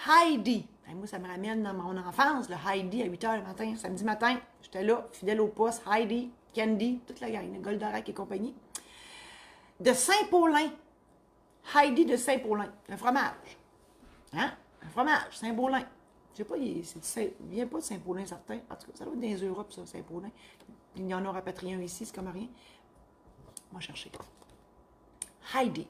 Heidi. Et moi, ça me ramène dans mon enfance, le Heidi à 8 h le matin, samedi matin. J'étais là, fidèle au poste, Heidi, Candy, toute la gang, Goldorak et compagnie. De Saint-Paulin. Heidi de Saint-Paulin. Un fromage. Hein? Un fromage, Saint-Paulin. Je sais pas, il vient pas de Saint-Paulin, certain. En tout cas, ça doit être dans les Europes, ça, Saint-Paulin. Il y en a rapatrié un ici, c'est comme rien. On va chercher. Heidi.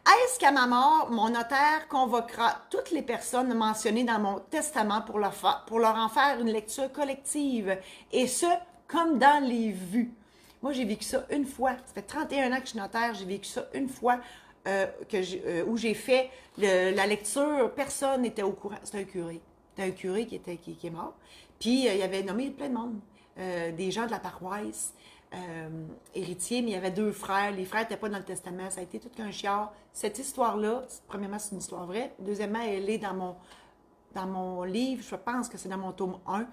Est-ce qu'à ma mort, mon notaire convoquera toutes les personnes mentionnées dans mon testament pour leur en faire une lecture collective, et ce, comme dans les vues? Moi, j'ai vécu ça une fois. Ça fait 31 ans que je suis notaire. J'ai vécu ça une fois où j'ai fait la lecture. Personne n'était au courant. C'était un curé. C'était un curé qui est mort. Puis, il avait nommé plein de monde. Des gens de la paroisse. Héritiers, mais il y avait 2 frères. Les frères n'étaient pas dans le testament. Ça a été tout qu'un chiard. Cette histoire-là, premièrement, c'est une histoire vraie. Deuxièmement, elle est dans mon livre. Je pense que c'est dans mon tome 1.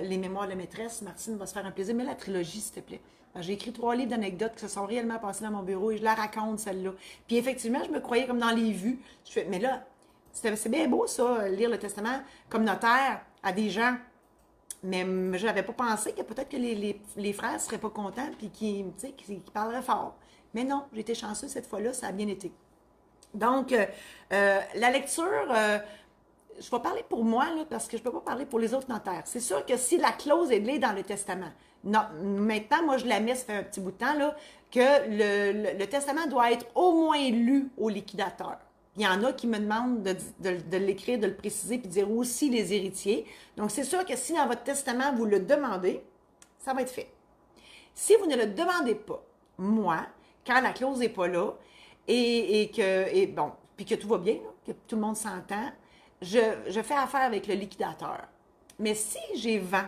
Les mémoires de la maîtresse. Martine va se faire un plaisir. Mais la trilogie, s'il te plaît. J'ai écrit 3 livres d'anecdotes qui se sont réellement passés dans mon bureau et je la raconte, celle-là. Puis effectivement, je me croyais comme dans les vues. Je fais, mais là, c'est bien beau, ça, lire le testament comme notaire à des gens. Mais je n'avais pas pensé que peut-être que les frères ne seraient pas contents et qu'ils parleraient fort. Mais non, j'ai été chanceuse cette fois-là, ça a bien été. Donc, la lecture, je vais parler pour moi, là, parce que je ne peux pas parler pour les autres notaires. C'est sûr que si la clause est lue dans le testament, non, maintenant, moi, je la mets, ça fait un petit bout de temps, là, que le testament doit être au moins lu au liquidateur. Il y en a qui me demandent de l'écrire, de le préciser, puis de dire aussi les héritiers. Donc, c'est sûr que si dans votre testament, vous le demandez, ça va être fait. Si vous ne le demandez pas, moi, quand la clause n'est pas là, puis que tout va bien, là, que tout le monde s'entend, je fais affaire avec le liquidateur. Mais si j'ai vent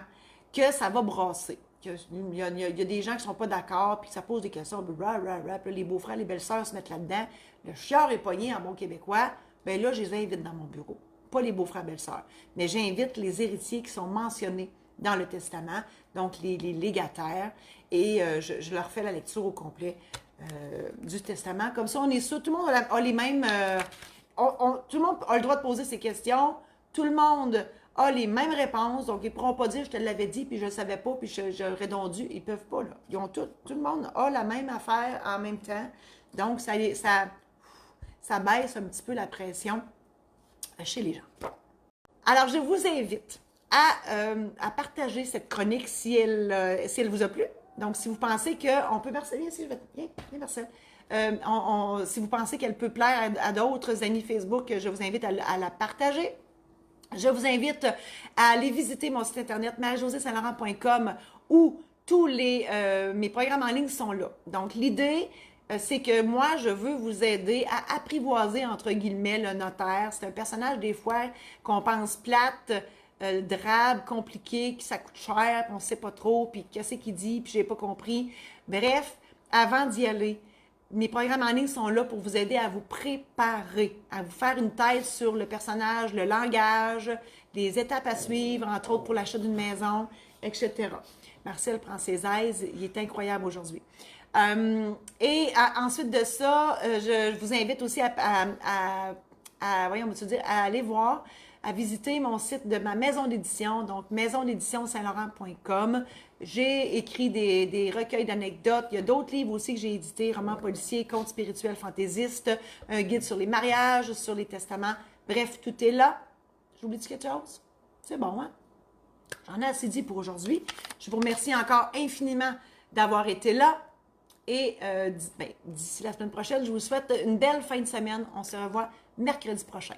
que ça va brasser, qu'il y a des gens qui ne sont pas d'accord, puis que ça pose des questions, puis les beaux-frères, les belles-sœurs se mettent là-dedans, le chiard est pogné en bon québécois, bien là, je les invite dans mon bureau. Pas les beaux-frères, belles-sœurs, mais j'invite les héritiers qui sont mentionnés dans le testament, donc les légataires, et je leur fais la lecture au complet du testament. Comme ça, on est sûr, tout le monde a les mêmes... tout le monde a le droit de poser ses questions, tout le monde a les mêmes réponses, donc ils ne pourront pas dire « je te l'avais dit, puis je ne le savais pas, puis j'aurais donc dû ». Ils ne peuvent pas, là. Ils ont tout le monde a la même affaire en même temps, donc ça baisse un petit peu la pression chez les gens. Alors, je vous invite à partager cette chronique si elle vous a plu. Donc, si vous pensez qu'on peut... Marcel, viens, Marcel. Si vous pensez qu'elle peut plaire à d'autres amis Facebook, je vous invite à la partager. Je vous invite à aller visiter mon site internet mariejosésaint-laurent.com où tous mes programmes en ligne sont là. Donc, l'idée, c'est que moi, je veux vous aider à apprivoiser, entre guillemets, le notaire. C'est un personnage, des fois, qu'on pense plate, drabe, compliqué, que ça coûte cher, puis on ne sait pas trop, puis qu'est-ce qu'il dit, puis j'ai pas compris. Bref, avant d'y aller, mes programmes en ligne sont là pour vous aider à vous préparer, à vous faire une thèse sur le personnage, le langage, les étapes à suivre, entre autres pour l'achat d'une maison, etc. Marcel prend ses aises, il est incroyable aujourd'hui. Ensuite de ça, je vous invite aussi à aller voir, à visiter mon site de ma maison d'édition, donc maisondéditionsaintlaurent.com. J'ai écrit des recueils d'anecdotes. Il y a d'autres livres aussi que j'ai édités, romans policiers, contes spirituels fantaisistes, un guide sur les mariages, sur les testaments. Bref, tout est là. J'oublie-tu quelque chose? C'est bon, hein? J'en ai assez dit pour aujourd'hui. Je vous remercie encore infiniment d'avoir été là. Et d'ici la semaine prochaine, je vous souhaite une belle fin de semaine. On se revoit mercredi prochain.